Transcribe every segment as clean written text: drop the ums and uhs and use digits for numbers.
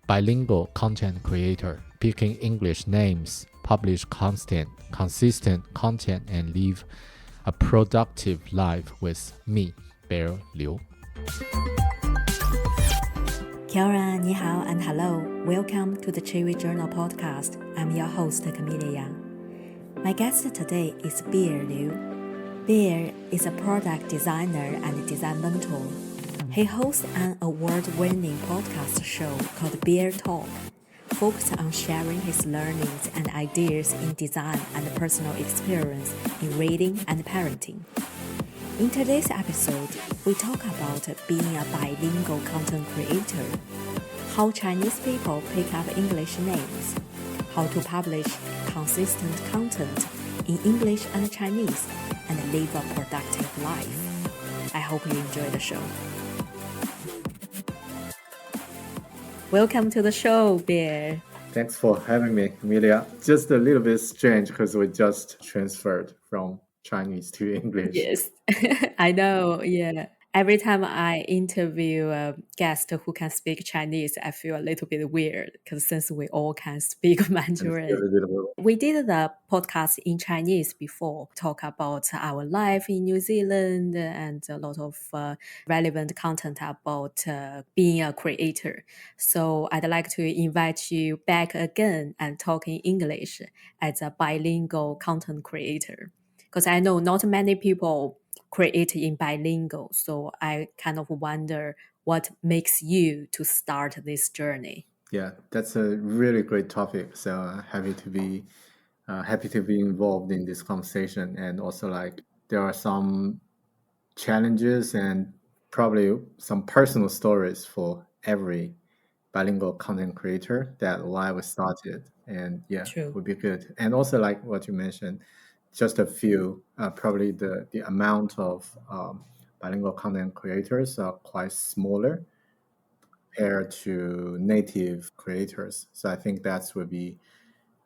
bilingual content creator, picking English names, publish consistent content, and live a productive life with me, Bear Liu. Kia ora, ni hao, and hello. Welcome to the Chiwi Journal podcast. I'm your host, Camellia Yang. My guest today is Bear Liu. Bear is a product designer and design mentor. He hosts an award-winning podcast show called Bear Talk, focused on sharing his learnings and ideas in design and personal experience in reading and parenting. In today's episode, we talk about being a bilingual content creator, how Chinese people pick up English names, how to publish consistent content in English and Chinese, and live a productive life. I hope you enjoy the show. Welcome to the show, Bear. Thanks for having me, Amelia. Just a little bit strange because we just transferred from Chinese to English. Yes, I know. Yeah. Every time I interview a guest who can speak Chinese, I feel a little bit weird because since we all can speak Mandarin. We did the podcast in Chinese before, talk about our life in New Zealand and a lot of relevant content about being a creator. So I'd like to invite you back again and talk in English as a bilingual content creator. Because I know not many people create in bilingual, so I kind of wonder what makes you to start this journey. Yeah, that's a really great topic. So happy to be involved in this conversation, and also like there are some challenges and probably some personal stories for every bilingual content creator that why we started, and yeah, True. would be good. And also like what you mentioned, just a few, probably the amount of bilingual content creators are quite smaller compared to native creators. So I think that would be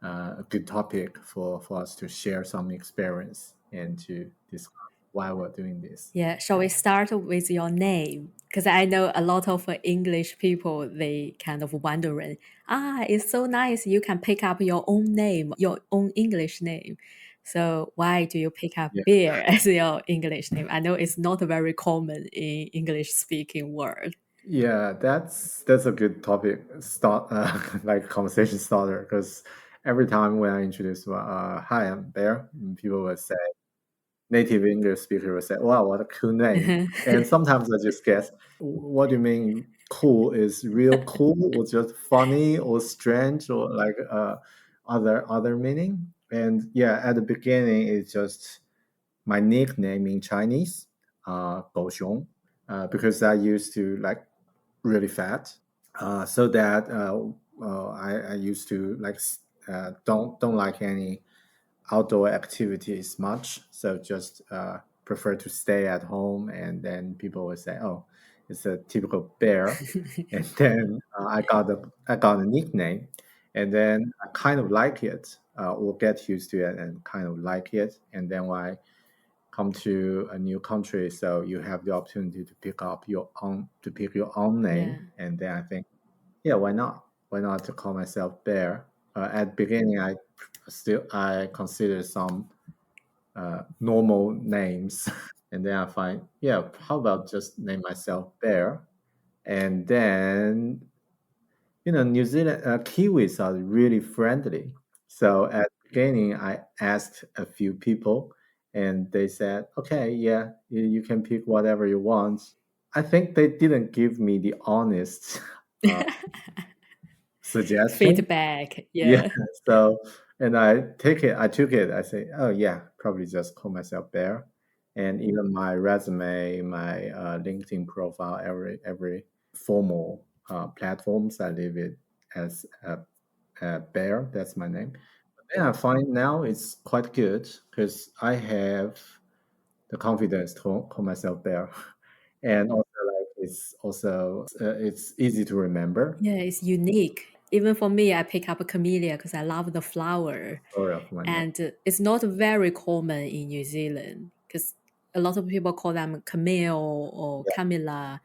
a good topic for us to share some experience and to discuss why we're doing this. Yeah, shall we start with your name? Because I know a lot of English people, they kind of wondering, it's so nice you can pick up your own name, your own English name. So why do you pick up Bear as your English name? I know it's not very common in English speaking world. Yeah, that's a good topic start like conversation starter, because every time when I introduce hi, I'm Bear, people will say, native English speaker will say, wow, what a cool name. And sometimes I just guess, what do you mean cool? Is real cool or just funny or strange or like other meaning? And yeah, at the beginning it's just my nickname in Chinese, Gou Xiong, because I used to like really fat, so that I used to like don't like any outdoor activities much, so just prefer to stay at home. And then people would say, oh, it's a typical bear. And then I got a nickname, and then I kind of like it, or get used to it and kind of like it. And then when I come to a new country, so you have the opportunity to pick your own name. Yeah. And then I think, yeah, why not to call myself Bear. At the beginning I consider some normal names and then I find, yeah, how about just name myself Bear. And then New Zealand Kiwis are really friendly, so at the beginning I asked a few people and they said, okay, yeah, you can pick whatever you want. I think they didn't give me the honest suggestion. Feedback. Yeah. Yeah. So, and I took it. I say, oh yeah, probably just call myself Bear. And even my resume, my LinkedIn profile, every formal platforms, I leave it as Bear. That's my name. But then I find now it's quite good because I have the confidence to call myself Bear, and also like it's easy to remember. Yeah, it's unique. Even for me, I pick up a camellia because I love the flower. Story of my name. And it's not very common in New Zealand because a lot of people call them camille or camilla.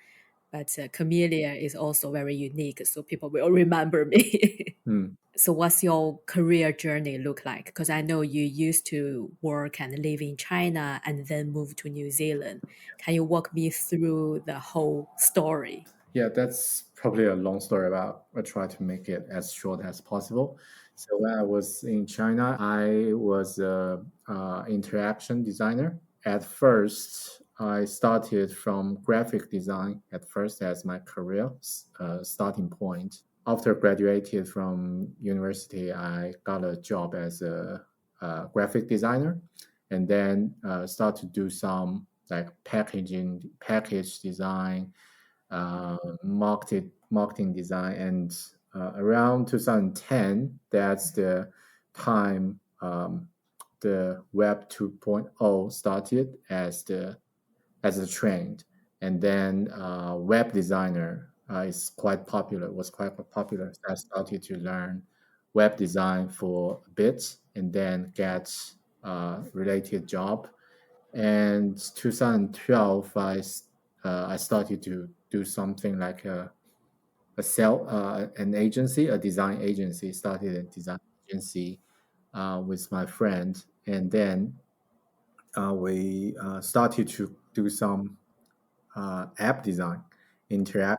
but Camellia is also very unique, so people will remember me. Mm. So what's your career journey look like? Because I know you used to work and live in China and then move to New Zealand. Can you walk me through the whole story? Yeah, that's probably a long story about. I try to make it as short as possible. So when I was in China, I was a, interaction designer. At first, I started from graphic design at first as my career starting point. After graduated from university, I got a job as a, graphic designer, and then start to do some like package design, marketing design, and around 2010, that's the time the Web 2.0 started as a trend, and then web designer is quite popular. Was quite popular. So I started to learn web design for a bit, and then get related job. And 2012, I started to do something like an agency, a design agency. Started a design agency with my friend, and then we started to do some app design, interaction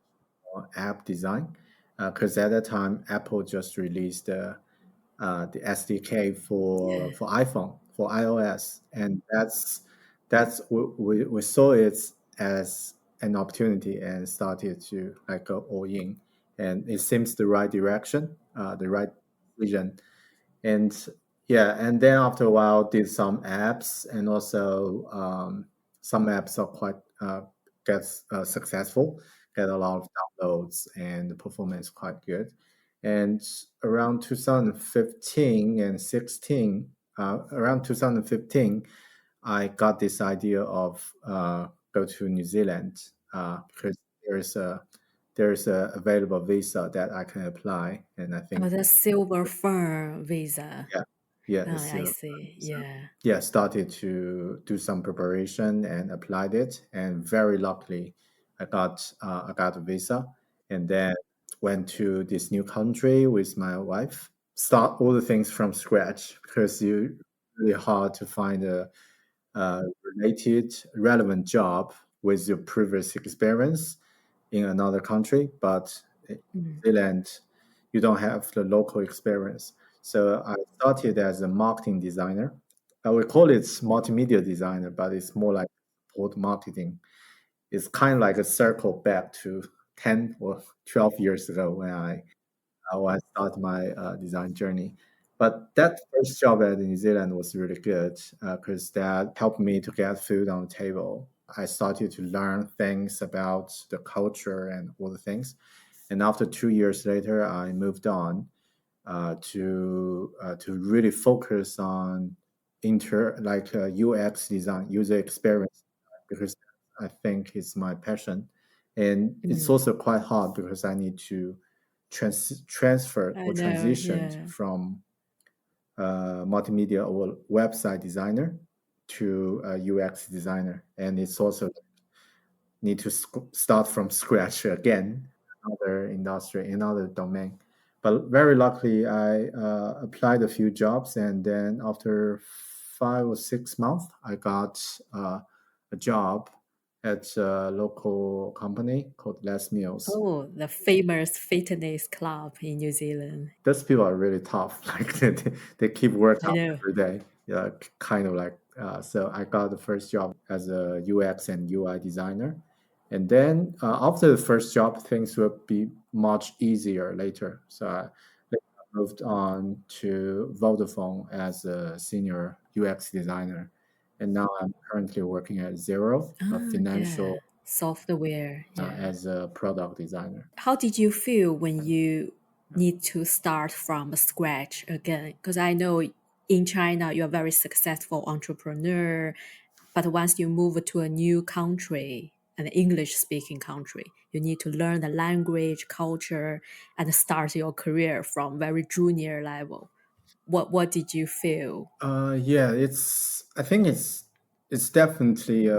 or app design, because at that time Apple just released the SDK Yeah. for iPhone, for iOS, and that's we saw it as an opportunity and started to like go all in, and it seems the right direction, the right vision. And yeah, and then after a while did some apps, and also some apps are quite gets successful, get a lot of downloads, and the performance quite good. And around 2015 and 16, around 2015, I got this idea of go to New Zealand, because there's a available visa that I can apply, and I Oh, think the silver fur visa. yeah, yeah, Oh, it's I see. Yeah. yeah, started to do some preparation and applied it, and very luckily, I got a visa, and then went to this new country with my wife. Start all the things from scratch, because you really hard to find a related relevant job with your previous experience in another country, but in Mm. New Zealand, you don't have the local experience. So I started as a marketing designer. I would call it multimedia designer, but it's more like support marketing. It's kind of like a circle back to 10 or 12 years ago when I started my design journey. But that first job at New Zealand was really good, because that helped me to get food on the table. I started to learn things about the culture and all the things. And after 2 years later, I moved on to really focus on UX design, user experience, because I think it's my passion, and it's Mm. also quite hard because I need to transfer I or know. transitioned Yeah. from multimedia or website designer to a UX designer, and it's also need to start from scratch again, another industry, another domain. But very luckily, I applied a few jobs, and then after 5 or 6 months, I got a job at a local company called Les Mills. Oh, the famous fitness club in New Zealand. Those people are really tough. Like they keep working I out know. every day. Yeah, kind of like. So I got the first job as a UX and UI designer, and then after the first job, things will be much easier later. So I later moved on to Vodafone as a senior UX designer, and now I'm currently working at Zero, a Ah, yeah. financial, Software. Yeah. as a product designer. How did you feel when you need to start from scratch again? Because I know in China you're a very successful entrepreneur, but once you move to a new country, an English speaking country, you need to learn the language, culture, and start your career from very junior level. What did you feel? Yeah, I think it's definitely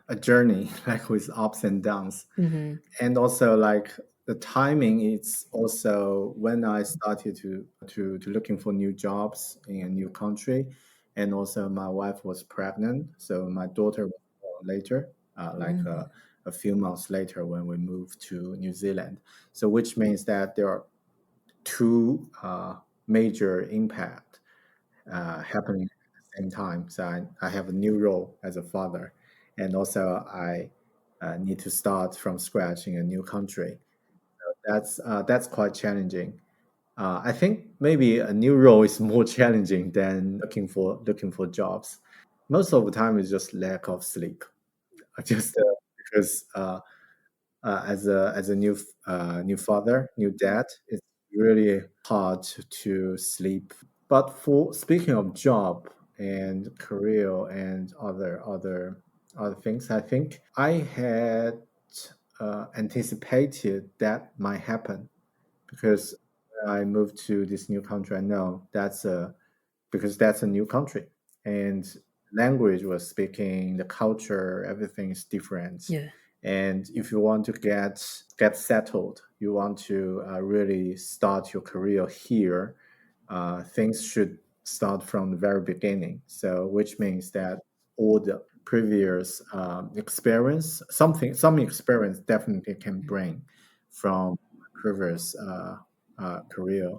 a journey, like with ups and downs. Mm-hmm. And also like the timing, it's also when I started to looking for new jobs in a new country, and also my wife was pregnant, so my daughter was born later, a few months later when we moved to New Zealand. So which means that there are two major impact happening at the same time. So I have a new role as a father, and also I need to start from scratch in a new country. That's quite challenging. I think maybe a new role is more challenging than looking for jobs. Most of the time, it's just lack of sleep. Just because as a new father, new dad, it's really hard to sleep. But for speaking of job and career and other things, I think I had anticipated that might happen because when I moved to this new country, I know because that's a new country and language was speaking, the culture, everything is different. Yeah. And if you want to get settled, you want to really start your career here, things should start from the very beginning. So, which means that all the previous experience, some experience definitely can bring from previous career,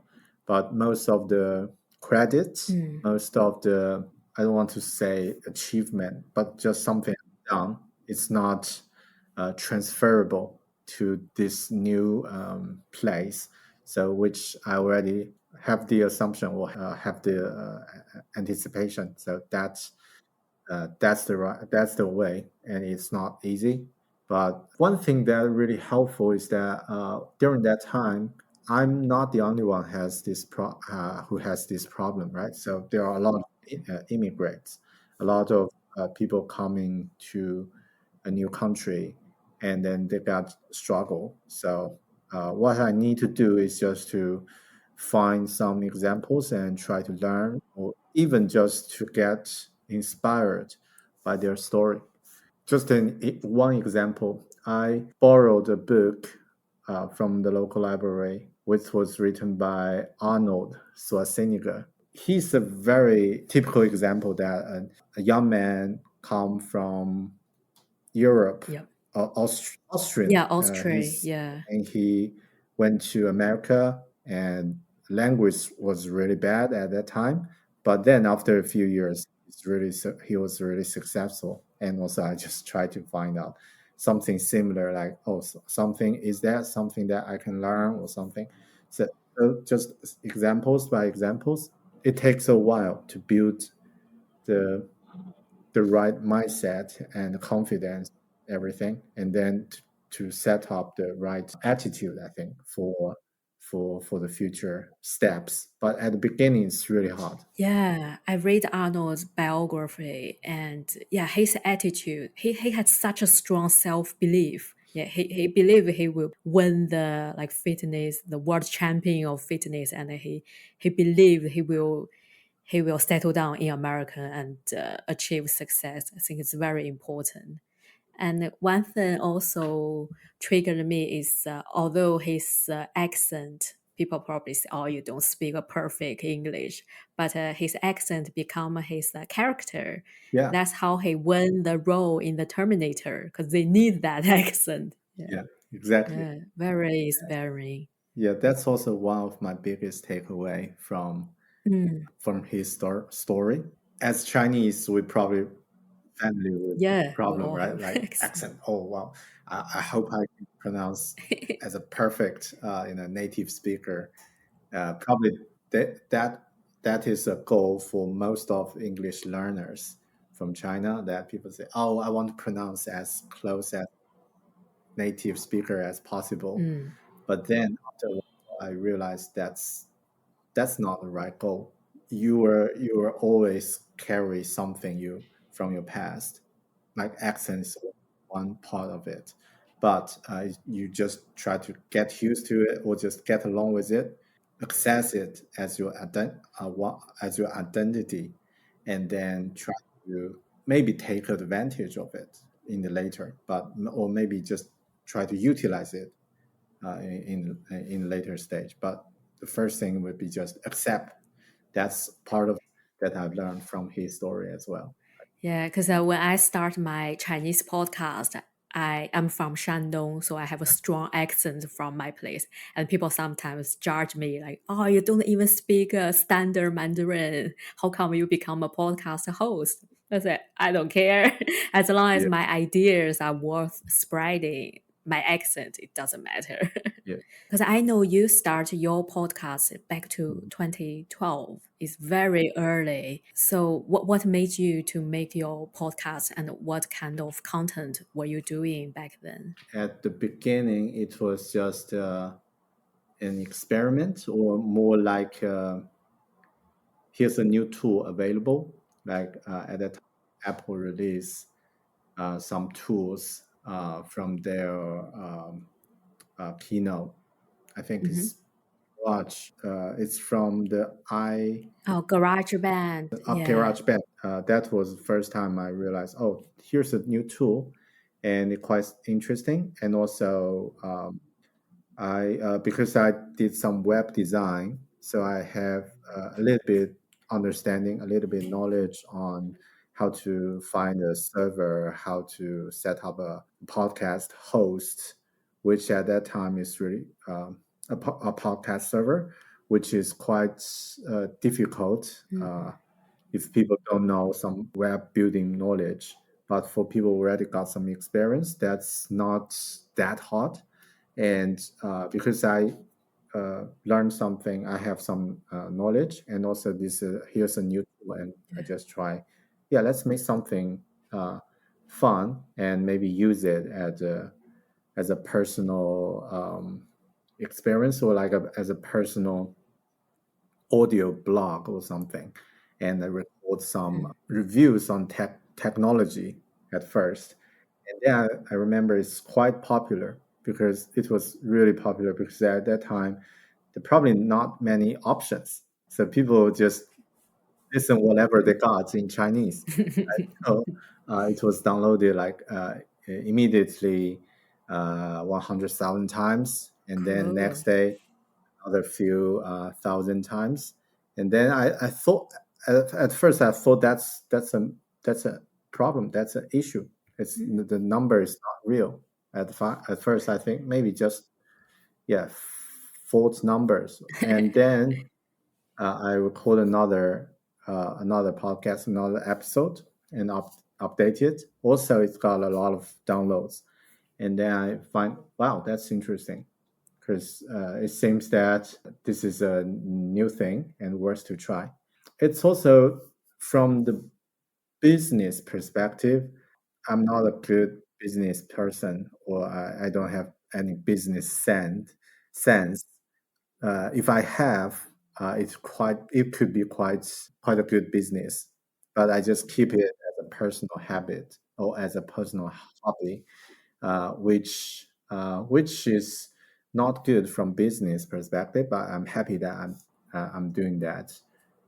but most of the credits, Mm. most of the I don't want to say achievement, but just something done. It's not transferable to this new place. So, which I already have the assumption or have the anticipation. So that's the way, and it's not easy. But one thing that really helpful is that during that time, I'm not the only one who has this problem, right? So there are a lot of immigrants, a lot of people coming to a new country, and then they got struggle. So what I need to do is just to find some examples and try to learn, or even just to get inspired by their story. Just one example, I borrowed a book from the local library, which was written by Arnold Schwarzenegger. He's a very typical example that a young man come from Europe, Yep. Austrian. Yeah, Austria. He's Yeah. and he went to America, and language was really bad at that time. But then after a few years, he was really successful. And also, I just tried to find out something similar, like something is that something that I can learn or something. So just examples by examples. It takes a while to build the the right mindset and confidence, everything, and then to set up the right attitude, I think, for the future steps. But at the beginning, it's really hard. Yeah, I read Arnold's biography, and yeah, his attitude, he had such a strong self-belief. Yeah, he believed he will win the like fitness, the world champion of fitness, and he believed he will settle down in America and achieve success. I think it's very important. And one thing also triggered me is although his accent, people probably say, "Oh, you don't speak a perfect English," but his accent become his character. Yeah, That's how he won the role in the Terminator because they need that accent. Yeah, yeah, exactly. yeah, very inspiring. Yeah, that's also one of my biggest takeaway Mm, from his story. As Chinese, we probably family with yeah, we problem, all right? have Like accent. accent. Oh wow, I hope I can pronounce as a perfect native speaker. Probably that is a goal for most of English learners from China. That people say, "Oh, I want to pronounce as close as native speaker as possible." Mm, But then after a while, I realized that's not the right goal. You are always carry something you from your past, like accent is one part of it, but you just try to get used to it or just get along with it, access it as as your identity, and then try to maybe take advantage of it. in the later, but or maybe just try to utilize it in later stage. But the first thing would be just accept. That's part of that I've learned from his story as well. Yeah, because when I start my Chinese podcast, I am from Shandong, so I have a strong accent from my place, and people sometimes judge me like, "Oh, you don't even speak standard Mandarin. How come you become a podcast host?" I said, "I don't care. As long as Yeah, my ideas are worth spreading, my accent it doesn't matter." yeah. Because I know you start your podcast back to Mhm. 2012. It's very early. So what made you to make your podcast and what kind of content were you doing back then? At the beginning, it was just an experiment, or more like here's a new tool available. Like at that time, Apple released some tools from their keynote. I think Hmm. it's watch. It's from the Oh, GarageBand. Yeah. GarageBand. That was the first time I realized, oh, here's a new tool, and it's quite interesting. And also, I because I did some web design, so I have a little bit understanding, a little bit knowledge on how to find a server, how to set up a podcast host, which at that time is really a podcast server, which is quite difficult Mm. if people don't know some web building knowledge. But for people who already got some experience, that's not that hard. And because I learned something, I have some knowledge, and also this here's a new tool, and I just try, yeah, let's make something fun and maybe use it as a personal experience, or like as a personal audio blog or something, and I record some Mm. reviews on technology at first. And then I remember it's quite popular, because it was really popular, because at that time there probably not many options. So people just listen whatever they got in Chinese. So it was downloaded like immediately 100,000 times, and then Cool. next day another few thousand times. And then I thought at first I thought that's a problem, that's an issue. It's Mm. the number is not real. At first I think maybe just, yeah, false numbers. And then I record another podcast, another episode, and update it. Also, it's got a lot of downloads. And then I find, wow, that's interesting, because it seems that this is a new thing and worth to try. It's also from the business perspective. I'm not a good business person, or I don't have any business sense. If I have, it could be quite a good business, but I just keep it as a personal habit, or as a personal hobby, which is not good from business perspective. But I'm happy that I'm doing that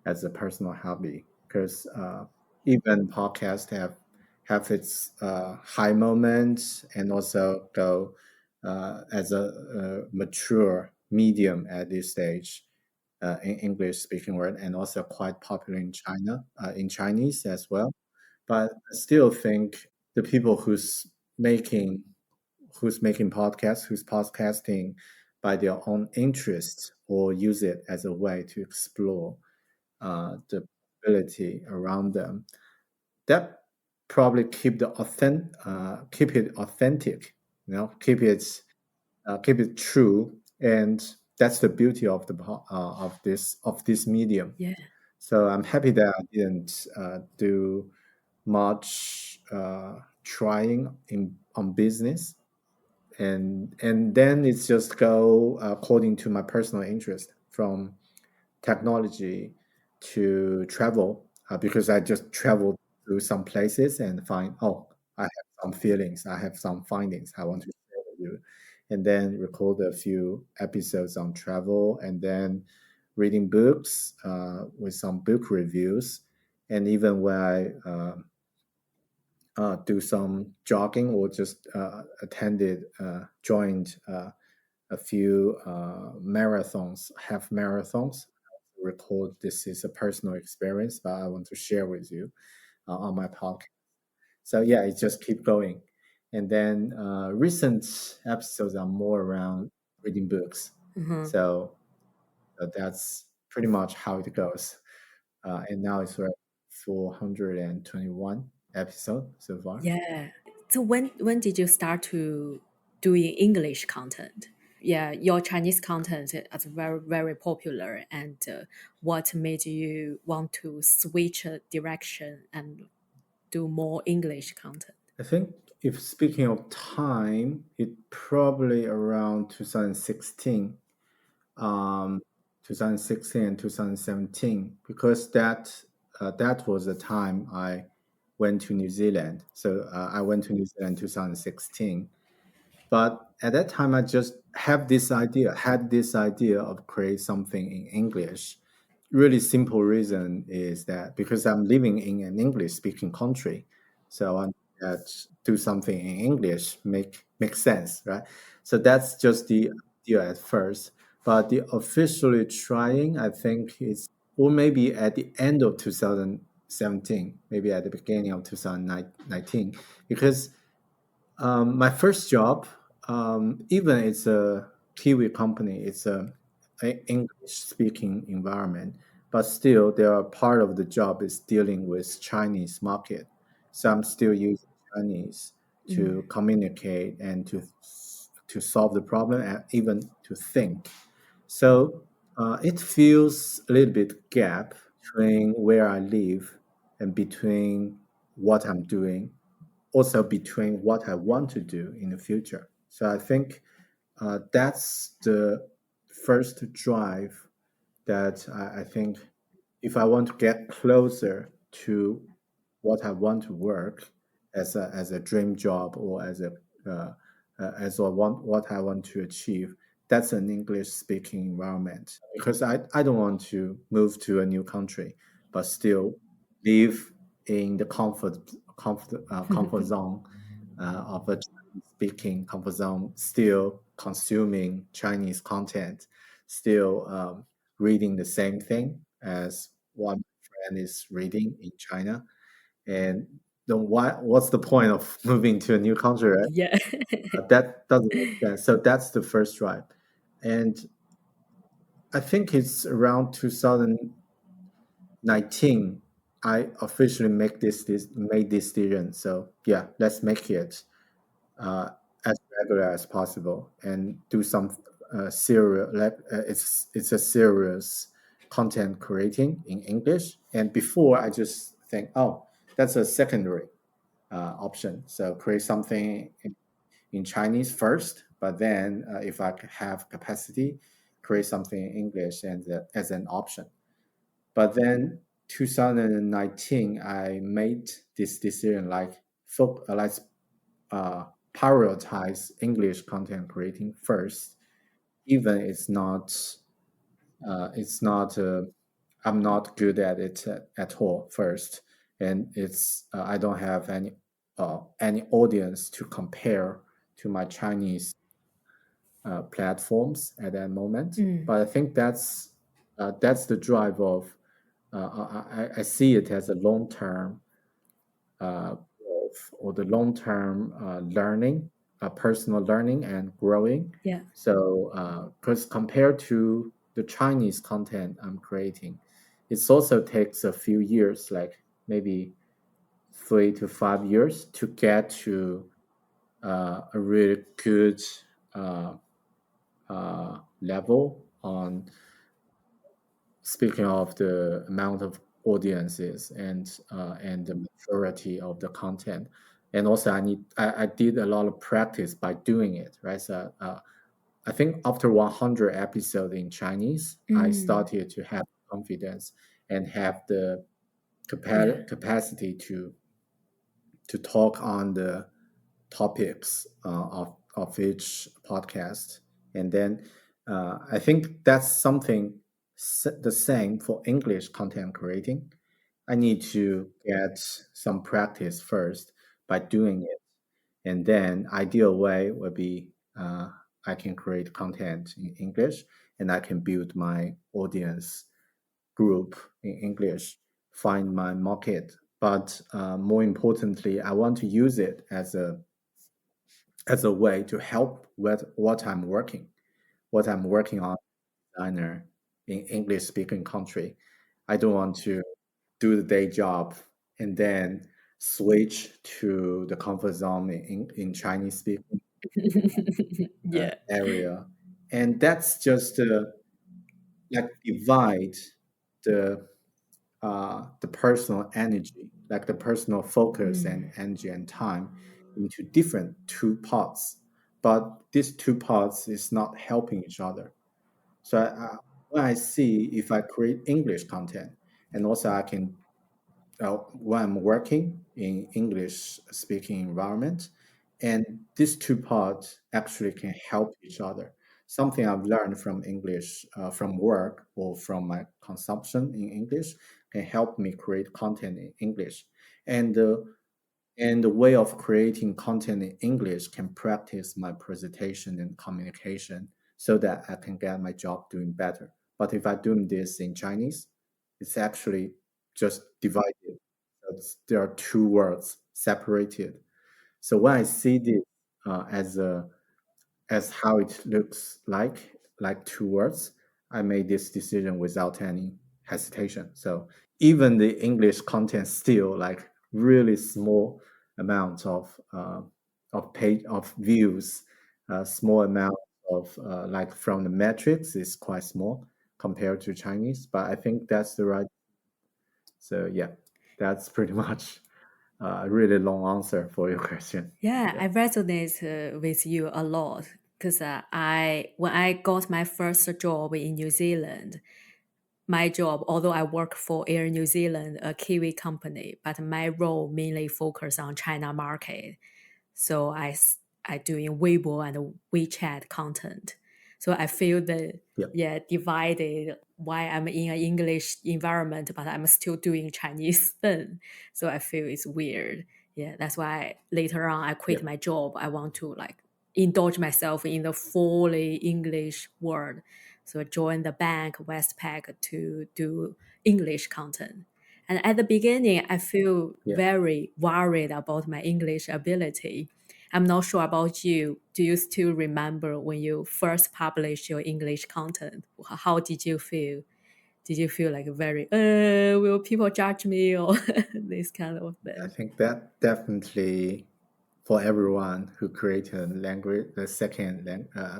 as a personal hobby, because even podcasts have its high moments, and also go as a mature medium at this stage in English speaking world, and also quite popular in China, in Chinese as well. But I still think the people who's making podcasts, who's podcasting by their own interest, or use it as a way to explore the possibility around them, that probably keep it authentic, keep it true. And that's the beauty of this medium. Yeah. So I'm happy that I didn't do much trying on business, and then it's just go according to my personal interest, from technology to travel, because I just traveled through some places and find, oh, I have some feelings, I have some findings I want to share with you, and then record a few episodes on travel, and then reading books with some book reviews. And even when I do some jogging or just joined a few marathons, half marathons. Record this is a personal experience, but I want to share with you on my podcast. So yeah, it just keep going. And then recent episodes are more around reading books. Mm-hmm. So that's pretty much how it goes. And now it's 421 episode so far. Yeah. So when did you start to doing English content? Yeah, your Chinese content is very popular. And what made you want to switch a direction and do more English content? I think if speaking of time, it probably around 2016, um, 2016 and 2017, because that was the time I went to New Zealand. So I went to New Zealand in 2016. But at that time, I just had this idea of create something in English. Really simple reason is that because I'm living in an English speaking country, so I want that do something in English make sense, right? So that's just the idea at first. But the officially trying, I think it's or maybe at the end of 2017, maybe at the beginning of 2019, because my first job, even it's a Kiwi company, it's a English-speaking environment, but still, there are part of the job is dealing with Chinese market. So I'm still using Chinese to Mm. communicate and to solve the problem and even to think. So it feels a little bit gap between where I live and between what I'm doing, also between what I want to do in the future. So I think that's the first drive that I think if I want to get closer to what I want to work as a dream job or as I want what I want to achieve, that's an English speaking environment because I don't want to move to a new country, but still live in the comfort zone of a Chinese speaking comfort zone, still consuming Chinese content, still reading the same thing as one friend is reading in China. And then what's the point of moving to a new country, right? Yeah. That doesn't make sense. So that's the first drive. And I think it's around 2019 I officially this made this decision. So yeah, let's make it uh, as regular as possible and do some serious like it's a serious content creating in English. And before I just think, oh, that's a secondary option. So create something in Chinese first, but then if I have capacity, create something in English and as an option. But then 2019, I made this decision like let's uh, prioritize English content creating first, even it's not I'm not good at it at all first, and it's I don't have any audience to compare to my Chinese platforms at that moment. Mm. But I think that's the drive of I see it as a long term growth or the long term learning, personal learning and growing. Yeah. So, because compared to the Chinese content I'm creating, it also takes a few years, like maybe 3 to 5 years, to get to a really good uh, level on speaking of the amount of audiences and the maturity of the content. And also I did a lot of practice by doing it, right? So I think after 100 episodes in Chinese, I Mm. started to have confidence and have the Yeah. capacity to talk on the topics of each podcast. And then I think that's something the same for English content creating. I need to get some practice first by doing it. And then ideal way would be I can create content in English and I can build my audience group in English, find my market. But more importantly, I want to use it as a way to help with what I'm working on designer in English speaking country. I don't want to do the day job and then switch to the comfort zone in Chinese speaking Yeah. area. And that's just like divide the the personal energy, like the personal focus and energy and time into different two parts. But these two parts is not helping each other. So when I see if I create English content, and also I can when I'm working in English speaking environment, and these two parts actually can help each other. Something I've learned from English, from work or from my consumption in English, can help me create content in English, and and the way of creating content in English can practice my presentation and communication so that I can get my job doing better. But if I'm doing this in Chinese, it's actually just divided. There are two words separated. So when I see this as how it looks like two words, I made this decision without any hesitation. So even the English content still like really small amount of page of views, small amount of like from the metrics is quite small compared to Chinese, but I think that's the right. So yeah, that's pretty much a really long answer for your question. Yeah, Yeah. I resonate with you a lot because I when I got my first job in New Zealand, my job, although I work for Air New Zealand, a Kiwi company, but my role mainly focus on China market. So I doing Weibo and WeChat content. So I feel the Yeah. yeah divided why I'm in an English environment, but I'm still doing Chinese thing. So I feel it's weird. Yeah, that's why later on I Yeah. quit my job. I want to like indulge myself in the fully English world. So I joined the bank Westpac to do English content. And at the beginning, I feel Yeah. very worried about my English ability. I'm not sure about you. Do you still remember when you first published your English content? How did you feel? Did you feel like very, will people judge me or this kind of I thing? think that definitely for everyone who create a language, the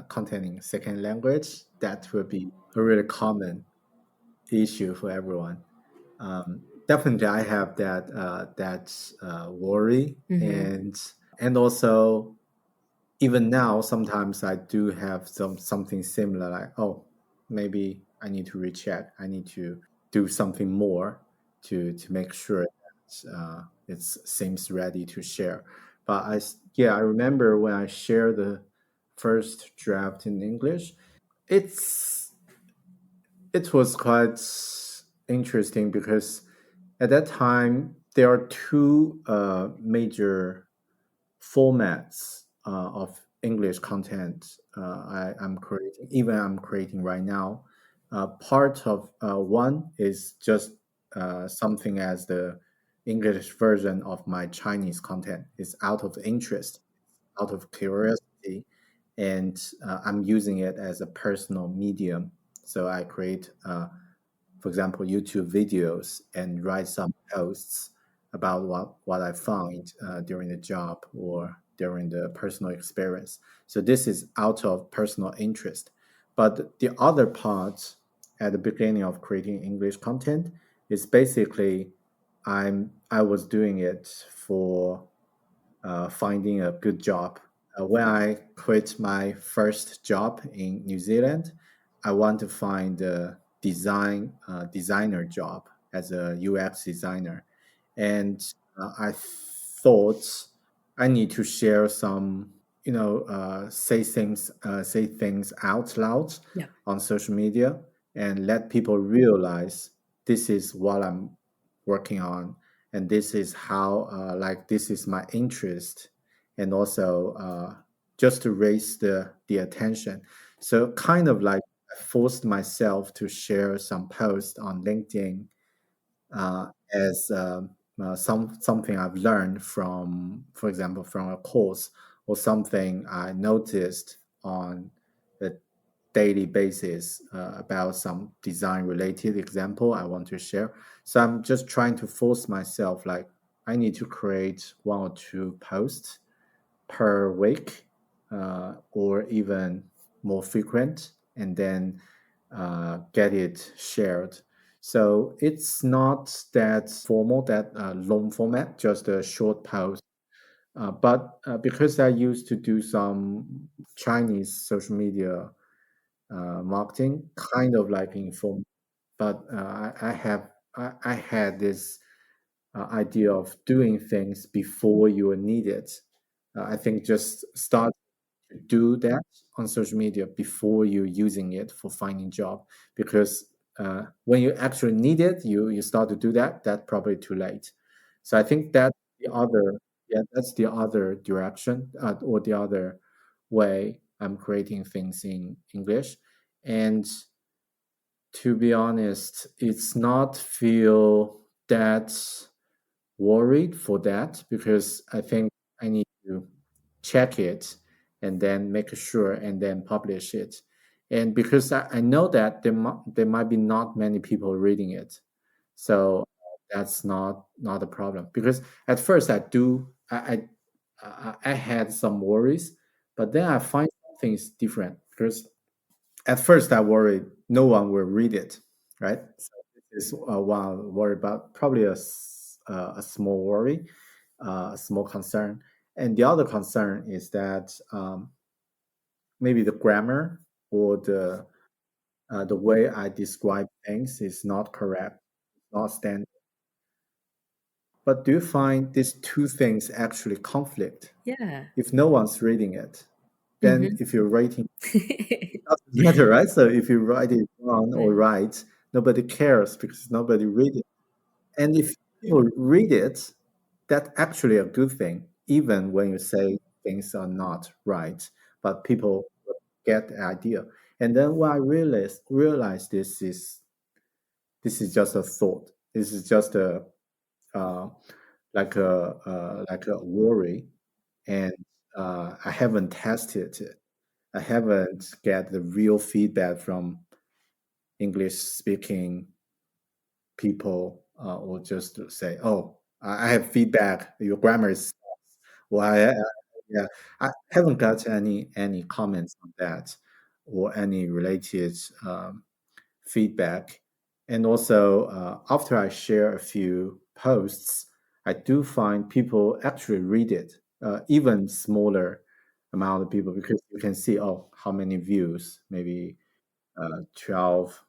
content in second language, that will be a really common issue for everyone. Definitely, I have that worry, Mm-hmm. and also even now, sometimes I do have something similar, like, oh, maybe I need to recheck. I need to do something more to make sure that it seems ready to share. But yeah, I remember when I shared the first draft in English, it's it was quite interesting because at that time there are two major formats of English content I'm creating, even I'm creating right now. Part of one is just something as the English version of my Chinese content. It's out of interest, out of curiosity, and I'm using it as a personal medium. So I create for example, YouTube videos and write some posts about what I found during the job or during the personal experience. So this is out of personal interest. But the other part at the beginning of creating English content is basically I was doing it for finding a good job. When I quit my first job in New Zealand, I want to find a designer job as a UX designer, and I thought I need to share some, say things out loud Yeah. on social media and let people realize this is what I'm working on and this is how like this is my interest, and also just to raise the attention. So kind of like I forced myself to share some posts on LinkedIn as something I've learned from, for example, from a course, or something I noticed on a daily basis about some design related example I want to share. So I'm just trying to force myself, like I need to create 1 or 2 posts per week, or even more frequent, and then get it shared. So it's not that formal, that long format, just a short post. But because I used to do some Chinese social media marketing, kind of like inform, but I had this idea of doing things before you are needed. I think just start to do that on social media before you're using it for finding job, because when you actually need it, you start to do that. That's probably too late. So I think that's the other, yeah, that's the other direction, or the other way I'm creating things in English. And to be honest, it's not feel that worried for that, because I think I need to check it and then make sure and then publish it. And because I know that there might be not many people reading it, so that's not a problem. Because at first I had some worries, but then I find things different, because at first I worried no one will read it, right? So this is one worry, about probably a small worry, a small concern. And the other concern is that maybe the grammar, or the way I describe things is not correct, not standard. But do you find these two things actually conflict? Yeah. If no one's reading it, then Mm-hmm. if you're writing, it doesn't matter, right? So if you write it wrong or Right. right, nobody cares, because nobody read it. And if people read it, that's actually a good thing, even when you say things are not right, but people get the idea. And then what I realized this is just a thought. This is just a uh, like a worry, and I haven't tested it. I haven't get the real feedback from English speaking people, or just to say, "Oh, I have feedback. Your grammar is..." Well, yeah, I haven't got any comments on that, or any related feedback. And also, after I share a few posts, I do find people actually read it, even smaller amount of people, because you can see, oh, how many views, maybe 12,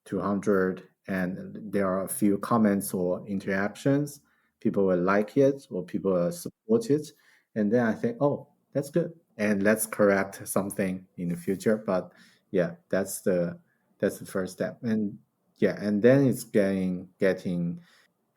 200, and there are a few comments or interactions. People will like it, or people will support it. And then I think, oh, that's good. And let's correct something in the future. But yeah, that's the first step. And yeah, and then it's getting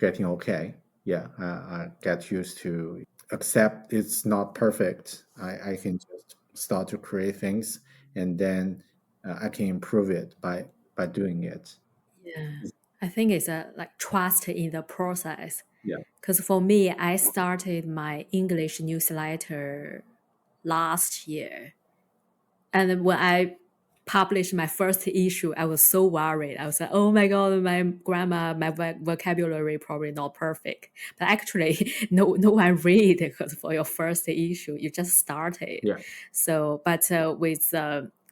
okay. Yeah, I get used to accept it's not perfect. I can just start to create things, and then I can improve it by doing it. Yeah. I think it's a like trust in the process. Yeah, Because for me, I started my English newsletter last year. And when I published my first issue, I was so worried. I was like, oh my God, my grammar, my vocabulary probably not perfect. But actually, no one read it, because for your first issue, you just started. yeah, So, but with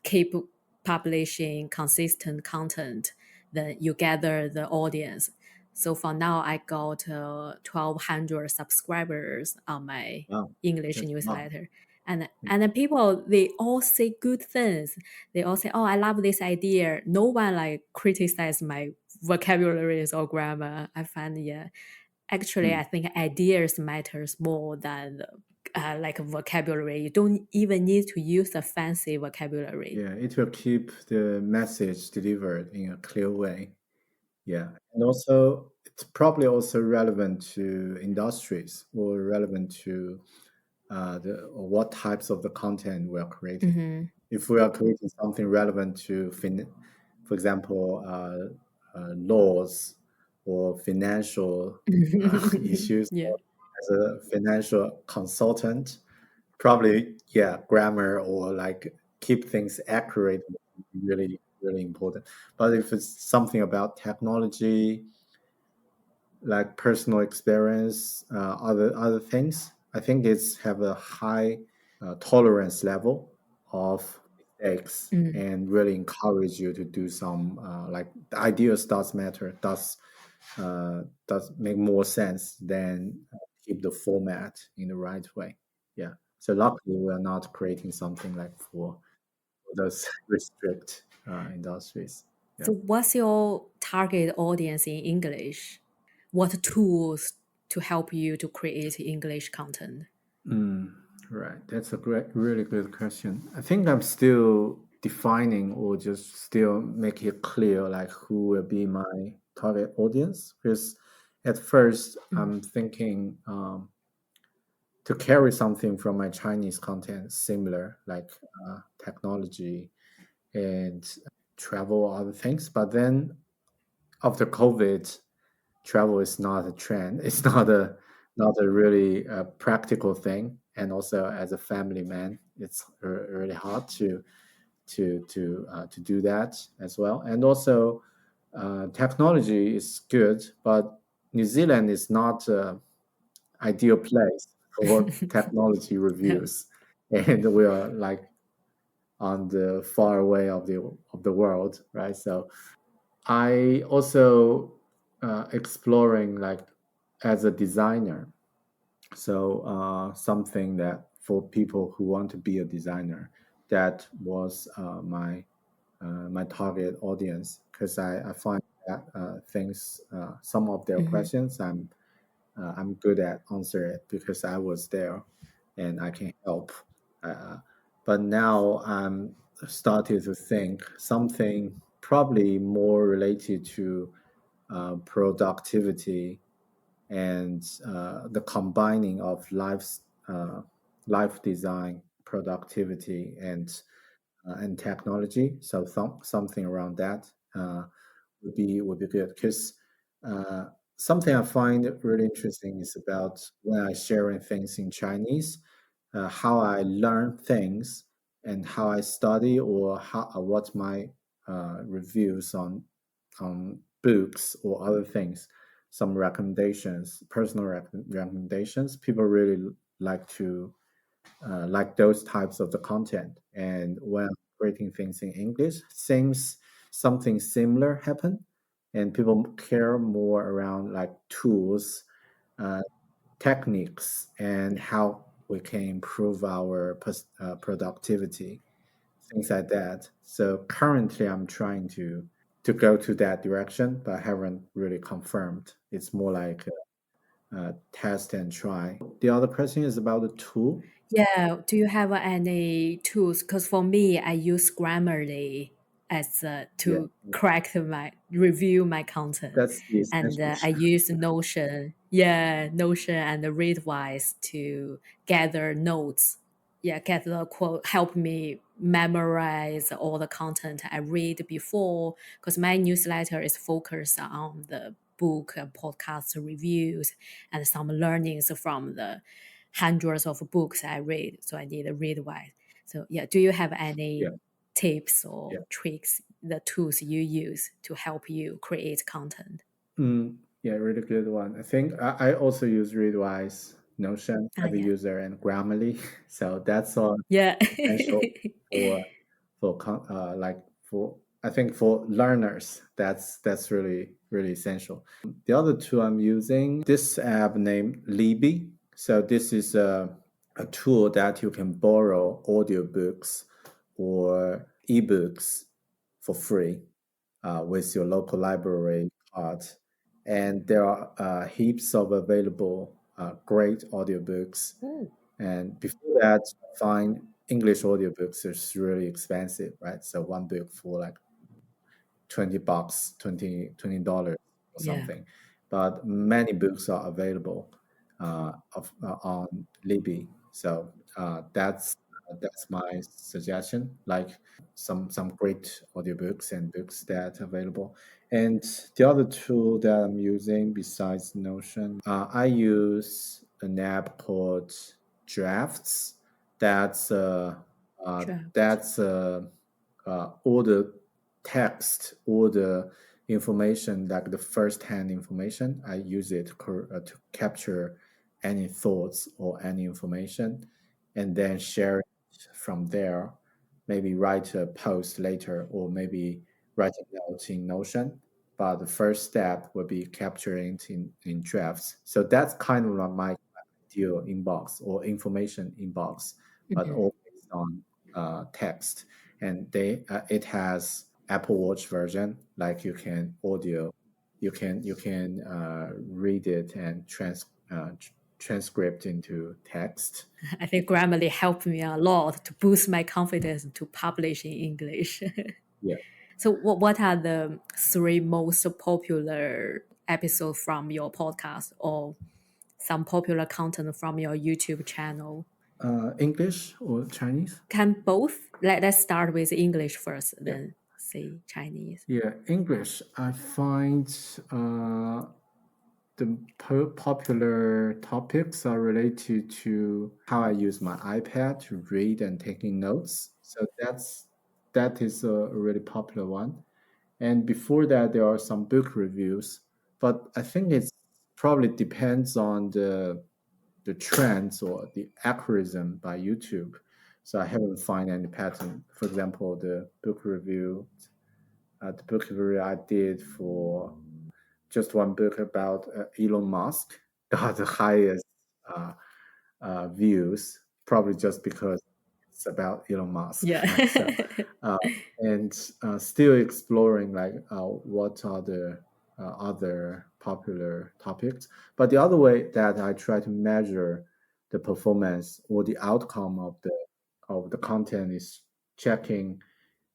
keep publishing consistent content, then you gather the audience. So for now, I got 1,200 subscribers on my wow, English that's wow. newsletter. And the people, they all say good things. They all say, oh, I love this idea. No one like criticize my vocabularies or grammar. I find, yeah, actually, Mm. I think ideas matters more than like vocabulary. You don't even need to use the fancy vocabulary. Yeah, it will keep the message delivered in a clear way. Yeah, and also it's probably also relevant to industries or relevant to or what types of the content we are creating. Mm-hmm. If we are creating something relevant to, for example, laws or financial issues, Yeah. or as a financial consultant, probably, yeah, grammar or like keep things accurate would be really, really important. But if it's something about technology, like personal experience, other things, I think it's have a high tolerance level of mistakes Mm. and really encourage you to do some like the ideas does matter, does make more sense than keep the format in the right way. Yeah. So luckily we are not creating something like for those restrict industries. Yeah. So, what's your target audience in English? What tools to help you to create English content? Mm, right. That's a really good question. I think I'm still defining or just still make it clear like who will be my target audience. Because at first Mm. I'm thinking to carry something from my Chinese content similar, like technology and travel, other things. But then after COVID, travel is not a trend. It's not a really practical thing. And also, as a family man, it's really hard to do that as well. And also, technology is good, but New Zealand is not an ideal place for technology reviews, and we are like on the far away of the world, right? So I also exploring like as a designer. So something that for people who want to be a designer, that was my target audience because I find that things some of their Mhm. questions I'm good at answer it because I was there and I can help. Uh, but now I'm starting to think something probably more related to productivity and the combining of uh, life design, productivity, and technology. So something around that would be good because uh, something I find really interesting is about when I sharing things in Chinese, how I learn things and how I study or how what my reviews on books or other things, some recommendations, personal recommendations. People really like to like those types of the content. And when creating things in English, seems something similar happen, and people care more around like tools, uh, techniques, and how we can improve our productivity, things like that. So currently, I'm trying to go to that direction, but I haven't really confirmed. It's more like test and try. The other question is about the tool. Yeah, do you have any tools? Because for me, I use Grammarly as Yeah, to correct my review my content, that's the and essential. I use Notion. Yeah, Notion and Readwise to gather notes. Yeah, get the quote help me memorize all the content I read before. Because my newsletter is focused on the book and podcast reviews and some learnings from the hundreds of books I read, so I need to read wise. So yeah, do you have Yeah, any tips yeah. or tricks, the tools you use to help you create content? Yeah, really good one. I think I also use Readwise, Notion, Ah, Heavy yeah, User, and Grammarly. So that's all yeah, essential for like for I think for learners. That's really really essential. The other two I'm using this app named Libby. So this is a tool that you can borrow audiobooks or ebooks for free with your local library card. And there are heaps of available great audiobooks. Ooh. And before that, I find English audiobooks is really expensive, right? So one book for like $20, $20 or Yeah. something. But many books are available on Libby. So that's my suggestion. Like some great audiobooks and books that are available. And the other tool that I'm using besides Notion, I use an app called Drafts. That's Draft. that's all the text, all the information, like the first-hand information. I use it to capture any thoughts or any information, and then share it from there. Maybe write a post later, or maybe write a note in Notion. But the first step will be capturing it in drafts. So that's kind of like my ideal inbox or information inbox, but Mhm. all based on text. And it has Apple Watch version, like you can audio, you can read it and transcript into text. I think Grammarly helped me a lot to boost my confidence to publish in English. Yeah. So, what are the three most popular episodes from your podcast or some popular content from your YouTube channel? English or Chinese? Can both? Let's start with English first, Yeah. then say Chinese. Yeah, English. I find the popular topics are related to how I use my iPad to read and taking notes. So that is a really popular one. And before that, there are some book reviews, but I think it's probably depends on the trends or the algorithm by YouTube. So I haven't found any pattern. For example, the book review I did for just one book about Elon Musk got the highest uh, views, probably just because it's about Elon Musk. Yeah. So, uh, and still exploring like what are the other popular topics. But the other way that I try to measure the performance or the outcome of the content is checking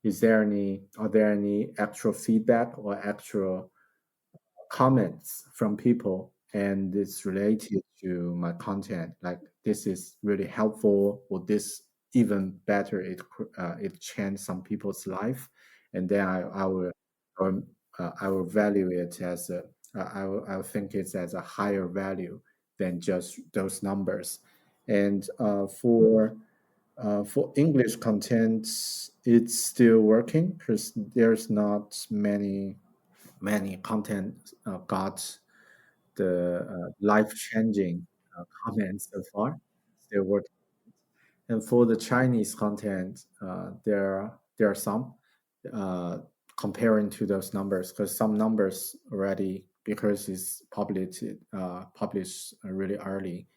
are there any actual feedback or actual comments from people, and it's related to my content, like this is really helpful or this even better, it changed some people's life, and then or, I will value it as I will think it's as a higher value than just those numbers. And for English content, it's still working because there's not many content got the life-changing comments so far. Still working. And for the Chinese content, there are some uh, comparing to those numbers, because some numbers already, because it's published really early,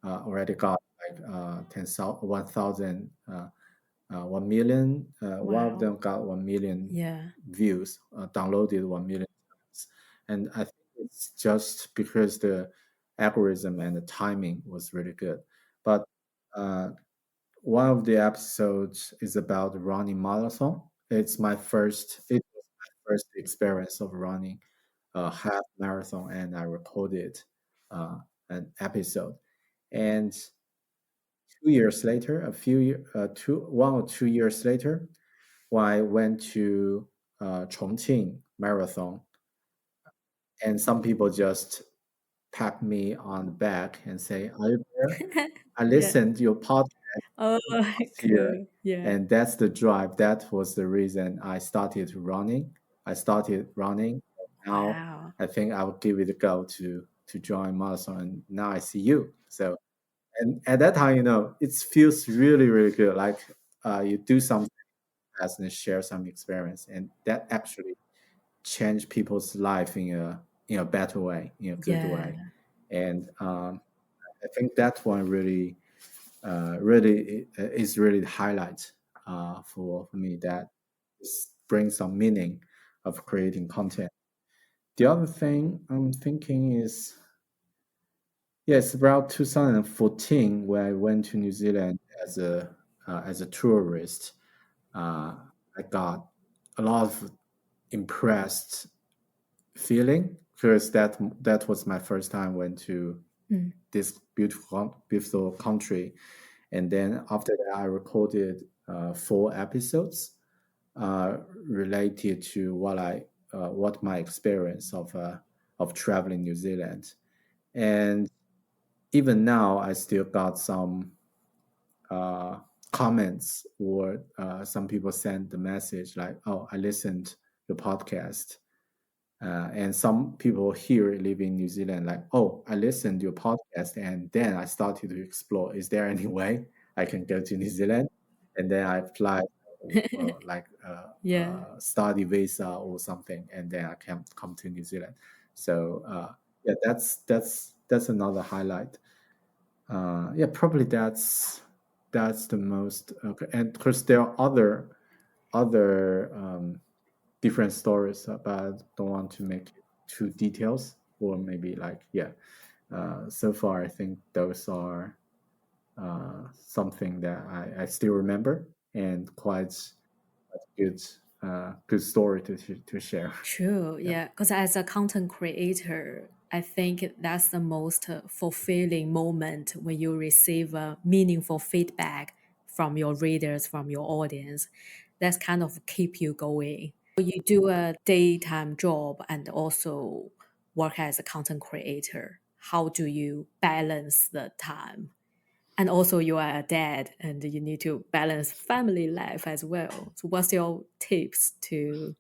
already got like 10,000, 1,000, 1 million. One of Wow. them got 1 million Yeah. views, downloaded 1 million times. And I think it's just because the algorithm and the timing was really good. But uh, one of the episodes is about running marathon. It was my first experience of running a half marathon, and I recorded uh, an episode. And 2 years later, a few year, 1 or 2 years later, when I went to Chongqing Marathon, and some people just pat me on the back and say, "Are you there? I Yeah. listened to your podcast Oh, last year," cool. Yeah. and that's the drive. That was the reason I started running. I started running. Now Wow. I think I will give it a go to join marathon. And now I see you. So, and at that time, it feels really really good. Like you do something fast and share some experience, and that actually change people's life in a better way, in a good Yeah. way. And I think that one really is really the highlight for me, that brings some meaning of creating content. The other thing I'm thinking is, yes, about 2014 when I went to New Zealand as a tourist. I got a lot of impressed feeling because that was my first time went to this beautiful country, and then after that I recorded 4 episodes related to what my experience of traveling New Zealand. And even now I still got some uh, comments, or some people send the message like, "Oh, I listened to the podcast." And some people here living in New Zealand, like, "Oh, I listened to your podcast, and then I started to explore. Is there any way I can go to New Zealand?" And then I applied, like Yeah. study visa or something, and then I can come to New Zealand. So yeah, that's another highlight. Yeah, probably that's the most. Okay. And because there are other different stories, but I don't want to make it too details, or maybe like, yeah. So far, I think those are something that I still remember, and quite good good story to share. True, Yeah. yeah. Because as a content creator, I think that's the most fulfilling moment when you receive meaningful feedback from your readers, from your audience. That's kind of keep you going. You do a daytime job and also work as a content creator. How do you balance the time? And also you are a dad and you need to balance family life as well. So what's your tips to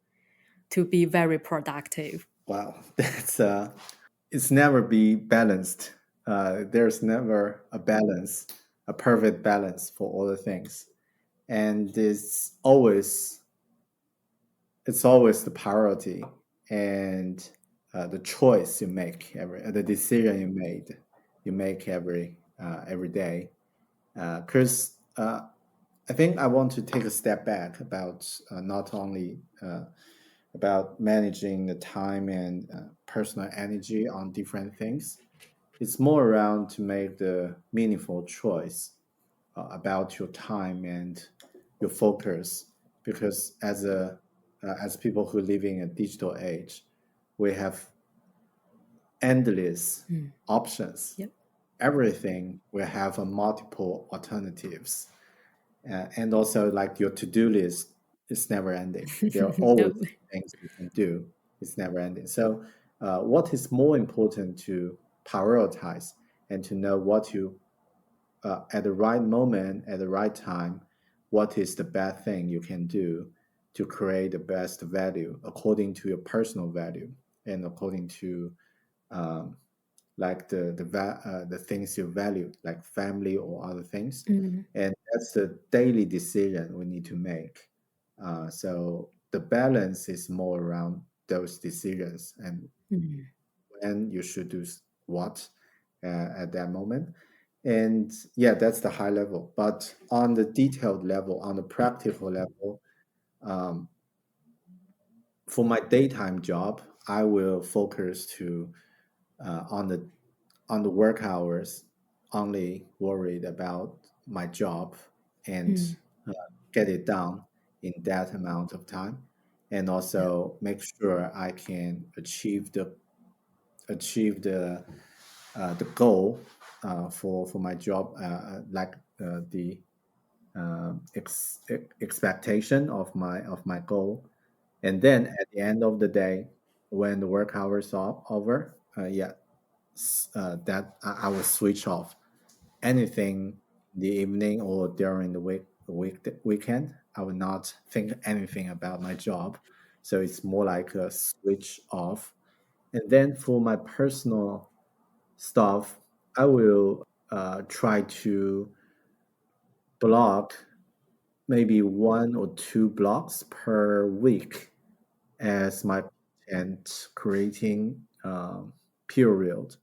be very productive? Wow, that's it's never be balanced. There's never a balance, a perfect balance for all the things, and it's always the priority, and the choice you make the decision you make every day. Because I think I want to take a step back about not only about managing the time and personal energy on different things. It's more around to make the meaningful choice about your time and your focus. Because as people who live in a digital age, we have endless Mm. options. Yep. Everything will have a multiple alternatives, and also like your to-do list is never ending. There are always Yep. things you can do. It's never ending. So what is more important to prioritize, and to know what you at the right moment, at the right time, what is the best thing you can do to create the best value according to your personal value, and according to um, like the things you value, like family or other things. Mm. And that's the daily decision we need to make. So the balance is more around those decisions, and Mm. when you should do what at that moment. And yeah, that's the high level. But on the detailed level, on the practical level, um, for my daytime job, I will focus to on the work hours, only worried about my job, and Mm. uh, get it done in that amount of time, and Yeah. also make sure I can achieve the goal for my job, like the expectation of my goal. And then at the end of the day, when the work hours are over, yeah, that I will switch off anything in the evening or during the weekend. I will not think anything about my job. So it's more like a switch off. And then for my personal stuff, I will try to block maybe 1 or 2 blocks per week as my content creating period.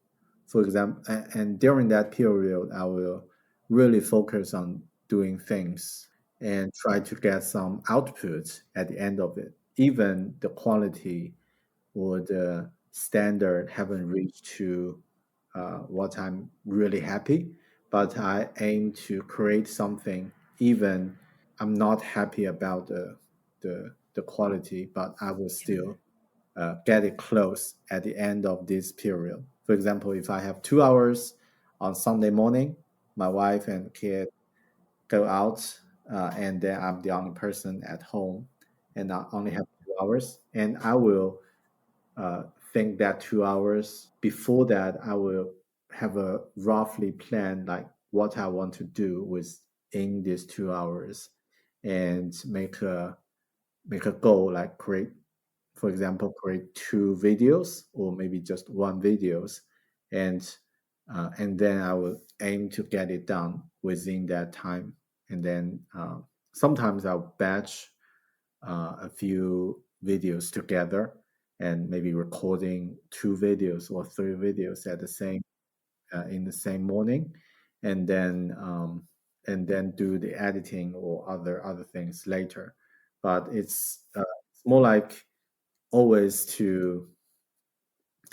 For example, and during that period, I will really focus on doing things and try to get some output at the end of it. Even the quality or the standard haven't reached to what I'm really happy, but I aim to create something even I'm not happy about the the quality, but I will still get it close at the end of this period. For example, if I have 2 hours on Sunday morning, my wife and kid go out, and then I'm the only person at home, and I only have 2 hours, and I will uh, think that 2 hours before that, I will have a roughly plan like what I want to do within these 2 hours, and make a goal like create, for example, create 2 videos or maybe just 1 videos, and and then I will aim to get it done within that time, and then sometimes I'll batch a few videos together and maybe recording 2 videos or 3 videos at the same in the same morning, and then do the editing or other things later. But it's more like always to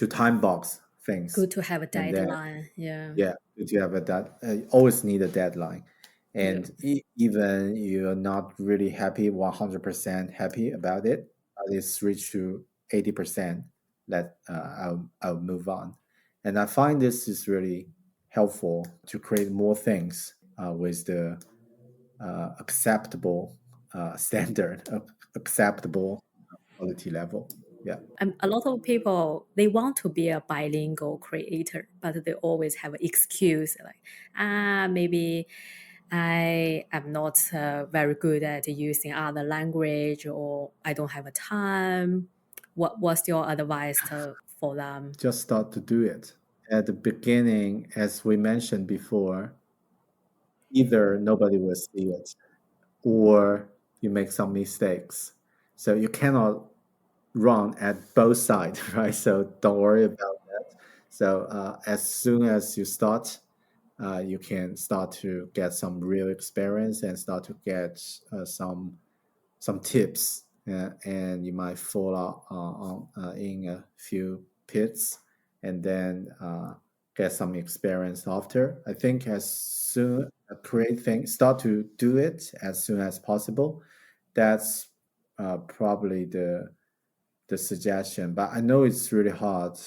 time box things, Good to have a and then deadline. Yeah. yeah, if you have a that always need a deadline, Yeah. and even you're not really happy 100% happy about it, at least reach to 80%, that I'll move on. And I find this is really helpful to create more things with the acceptable standard, acceptable quality level. Yeah. A lot of people they want to be a bilingual creator, but they always have an excuse like, maybe I am not very good at using other language, or I don't have a time. What's your advice for them? Just start to do it. At the beginning, as we mentioned before, either nobody will see it or you make some mistakes. So you cannot run at both sides, right? So don't worry about that. So as soon as you start, you can start to get some real experience and start to get some tips, and you might fall out in a few pits, and then get some experience after. I think as soon create things, start to do it as soon as possible. That's probably the suggestion. But I know it's really hard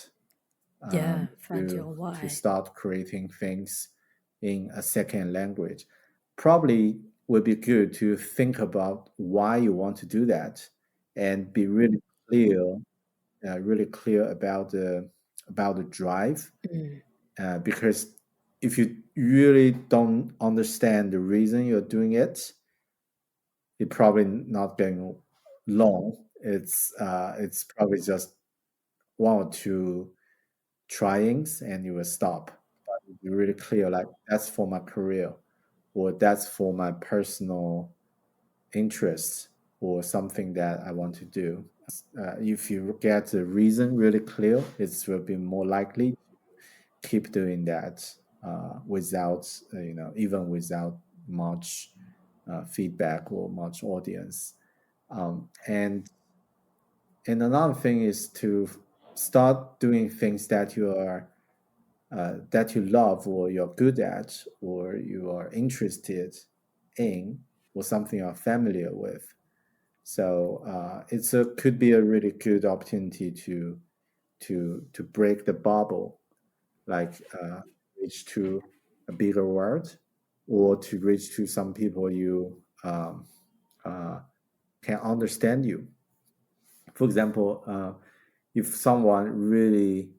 Yeah, find to your why. start creating things in a second language. Probably would be good to think about why you want to do that and be clear, really clear about the drive. Mm, Because if you really don't understand the reason you're doing it, it probably not going long. It's probably just 1 or 2 tryings and you will stop. But be really clear, like that's for my career, or that's for my personal interest, or something that I want to do. If you get the reason really clear, it will be more likely to keep doing that without, even without much feedback or much audience. And another thing is to start doing things that you love or you're good at or you are interested in, or something you're familiar with. So could be a really good opportunity to break the bubble, like reach to a bigger world, or to reach to some people you uh, can understand you. For example, if someone really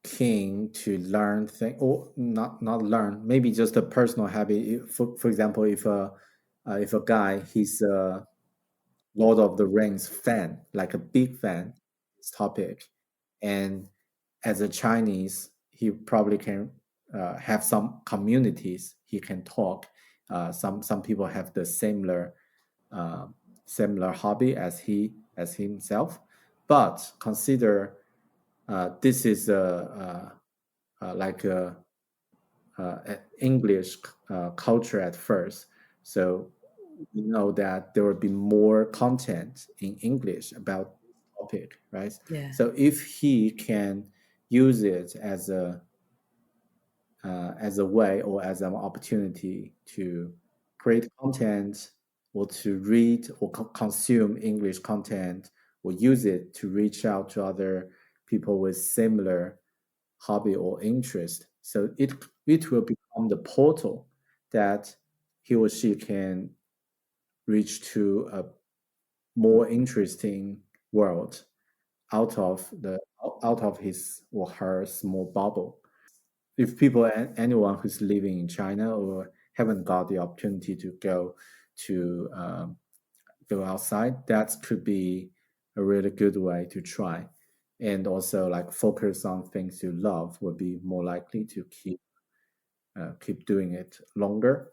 keen to learn things, or not learn, maybe just a personal habit. For example, if a guy, he's a Lord of the Rings fan, like a big fan, this topic, and as a Chinese, he probably can have some communities he can talk. Some people have the uh, similar hobby as himself, but consider this is like a English culture at first. So we know that there will be more content in English about this topic, right? yeah. So if he can use it as a way or as an opportunity to create content or to read or consume English content or use it to reach out to other people with similar hobby or interest. So it will become the portal that he or she can reach to a more interesting world out of his or her small bubble. If anyone who's living in China or haven't got the opportunity to to go outside, that could be a really good way to try. And also, like focus on things you love would be more likely to keep doing it longer.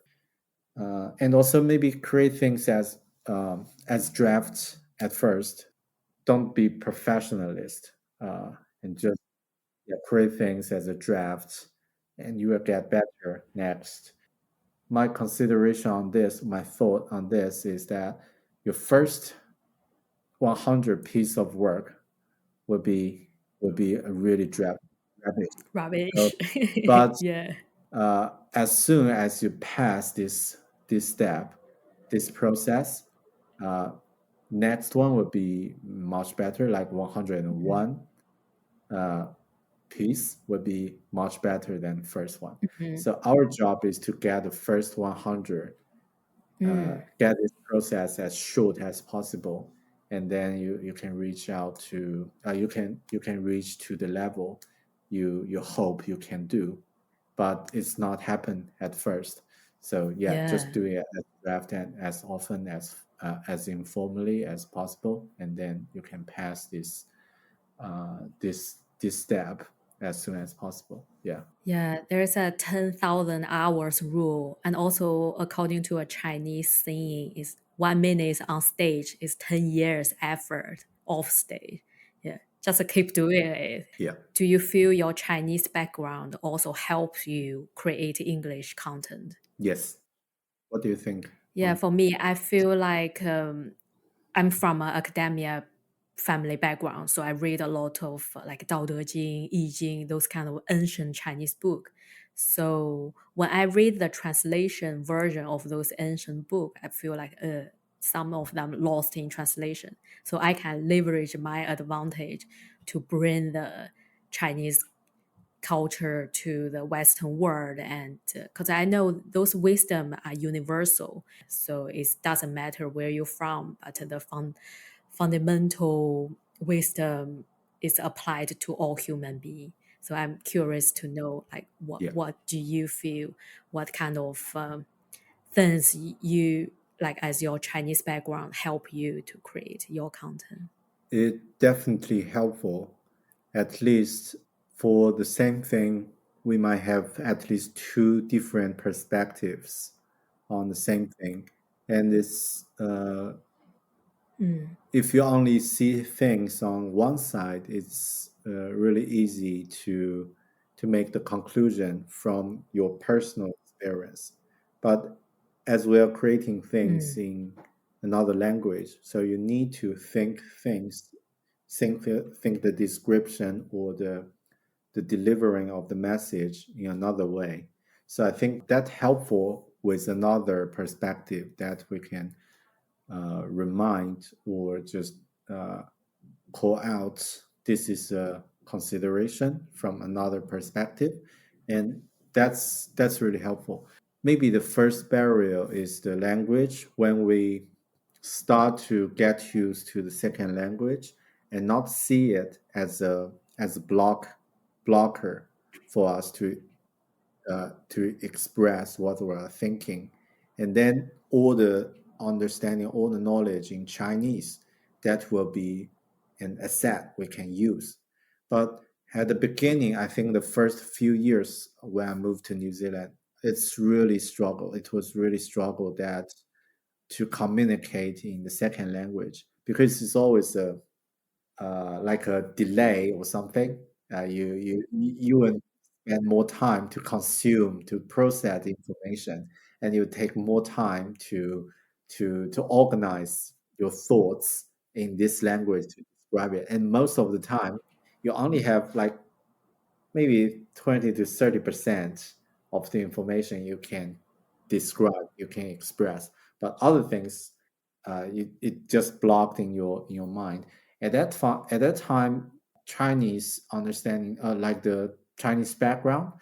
And also maybe create things as drafts at first. Don't be professionalist, and just create things as a draft, and you will get better next. My consideration on this, my thought on this is that your first 100 piece of work would be a really rubbish. So, Rubbish. but Yeah. as soon as you pass this step, this process, uh, next one would be much better. Like 101 uh, piece would be much better than first one. Mm, So our job is to get the first 100, mm, get this process as short as possible, and then you can reach out to you can reach to the level you hope you can do, but it's not happen at first. So yeah, just yeah. do it as draft and as often as informally as possible, and then you can pass this step as soon as possible. Yeah. Yeah, there's a 10,000 hours rule. And also, according to a Chinese saying, is 1 minute on stage is 10 years effort off stage. Yeah, just keep doing it. Yeah. Do you feel your Chinese background also helps you create English content? Yes. What do you think Yeah, on? for me, I feel like I'm from an academia family background, so I read a lot of like Dao De Jing, I Ching, those kind of ancient Chinese book. So when I read the translation version of those ancient book, I feel like some of them lost in translation. So I can leverage my advantage to bring the Chinese culture to the Western world, and because I know those wisdom are universal, so it doesn't matter where you're from, but the fundamental wisdom is applied to all human beings. So I'm curious to know, like, Yeah. what do you feel? What kind of things you like as your Chinese background help you to create your content? It definitely helpful. At least for the same thing, we might have at least two different perspectives on the same thing. And it's Mm, if you only see things on one side, it's really easy to make the conclusion from your personal experience. But as we are creating things mm, in another language, so you need to think the description or the delivering of the message in another way. So I think that helpful with another perspective that we can remind or just uh, call out this is a consideration from another perspective, and that's really helpful. Maybe the first barrier is the language. When we start to get used to the second language and not see it as a blocker for us to express what we're thinking. And then all the understanding, all the knowledge in Chinese, that will be an asset we can use. But at the beginning, I think the first few years when I moved to New Zealand, it's really struggle. It was really struggle that to communicate in the second language because it's always like a delay or something. You will spend more time to consume to process the information, and you take more time to organize your thoughts in this language to describe it. And most of the time, you only have like maybe 20 to 30% of the information you can describe, you can express. but other things, it just blocked in your mind. At that time, Chinese understanding, like the Chinese background,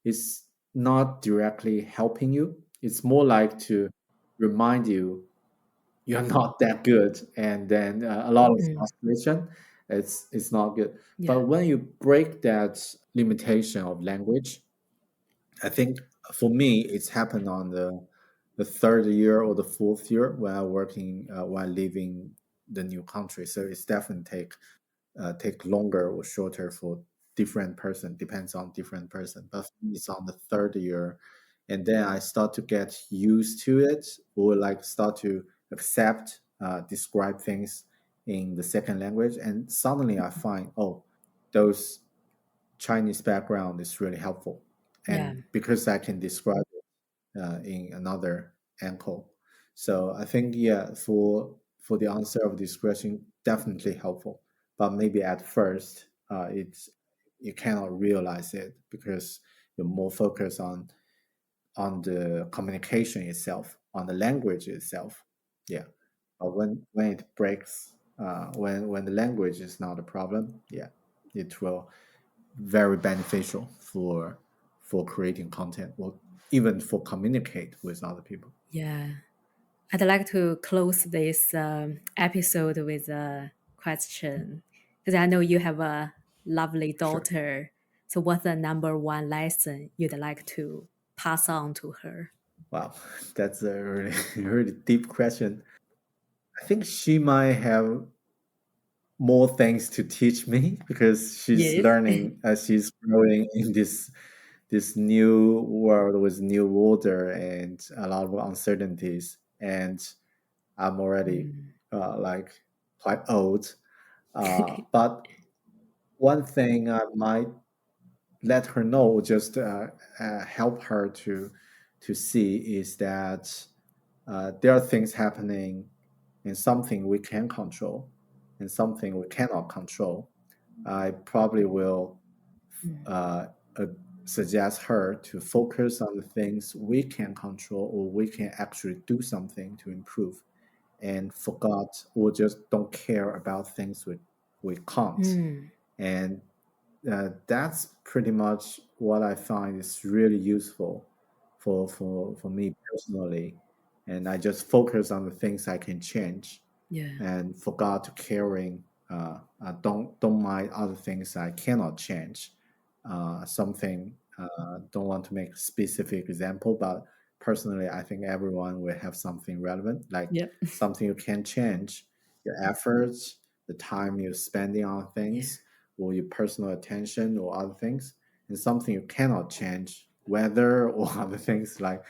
is not directly helping you. It's more like to remind you you're not that good, and then a lot of Mm, frustration. It's not good. yeah. But when you break that limitation of language, I think for me, it's happened on the third year or the fourth year when I working while leaving the new country. So it's definitely take longer or shorter for different person. Depends on different person. But for me, it's on the third year, and then I start to get used to it, or like start to accept, describe things in the second language, and suddenly I find, oh, those Chinese background is really helpful, Yeah. and because I can describe it in another angle. So I think, yeah, for the answer of this question, definitely helpful, but maybe at first, it's you cannot realize it because you're more focused on the communication itself, on the language itself. Yeah, but when it breaks, when the language is not a problem, yeah, it will very beneficial for creating content or even for communicate with other people. Yeah. I'd like to close this episode with a question because I know you have a lovely Sure. daughter. So, what's the number one lesson you'd like to pass on to her? Wow, that's a really, really deep question. I think she might have more things to teach me because she's Yes. learning as she's growing in this new world with new order and a lot of uncertainties. And I'm already Mm, like quite old. But one thing I might let her know, just help her to see, is that there are things happening and something we can control and something we cannot control. I probably will mm, uh, uh, suggest her to focus on the things we can control or we can actually do something to improve, and forgot or just don't care about things we can't. mm, And that's pretty much what I find is really useful for me personally. And I just focus on the things I can change yeah. and forgot to caring. Don't mind other things I cannot change. Something don't want to make a specific example, but personally, I think everyone will have something relevant, like Yep. something you can change, your efforts, the time you're spending on Yeah. things, or your personal attention or other things, and something you cannot change, weather or other things like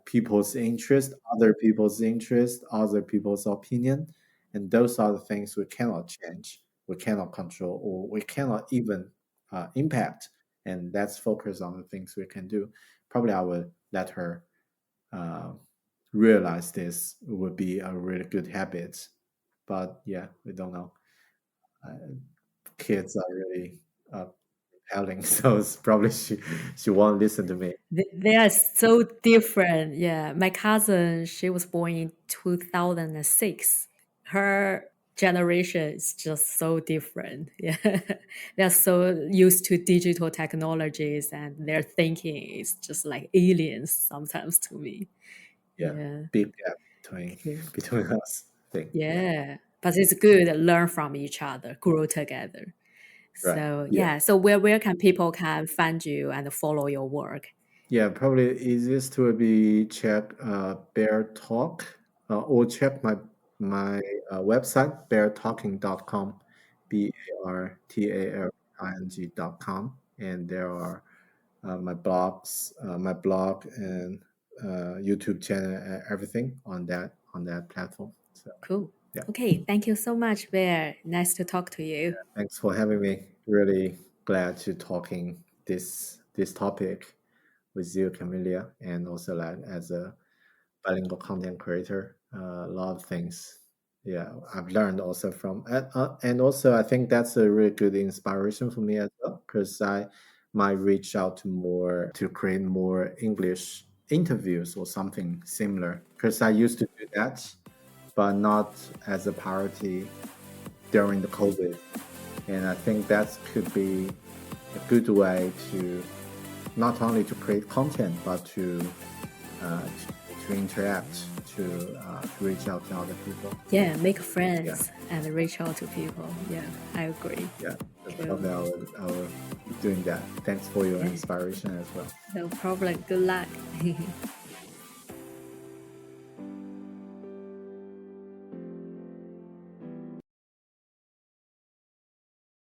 people's interest, other people's opinion, and those are the things we cannot change, we cannot control, or we cannot even impact. And let's focus on the things we can do. Probably I will let her uh, realize this would be a really good habit. But yeah, we don't know. Uh, Kids are really compelling, so it's probably she won't listen to me. They are so different. Yeah. My cousin, she was born in 2006. Her generation is just so different. Yeah. They're so used to digital technologies and their thinking is just like aliens sometimes to me. Yeah, Yeah. big gap between Cool. between us. I think. Yeah. Yeah. But it's good to learn from each other, grow together. Right. So Yeah. yeah. So where can people can find you and follow your work? Yeah. Probably easiest would be check Bear Talk, or check my website beartalking.com, BARTALING.com, and there are my blog and YouTube channel, everything on that platform. So Cool. yeah, Okay. Thank you so much, Bear. Nice to talk to you. thanks for having me. Really glad to talking this topic with you, Camellia, and also like as a bilingual content creator, a lot of things. Yeah, I've learned also from, and also I think that's a really good inspiration for me as well, because I might reach out to more to create more English interviews or something similar, because I used to do that, but not as a priority during the COVID. And I think that could be a good way to not only to create content, but to interact, to reach out to other people. Yeah, make friends and reach out to people. Yeah, I agree. Yeah, that's Cool. probably I will be doing that. Thanks for your inspiration as well. No problem. Good luck.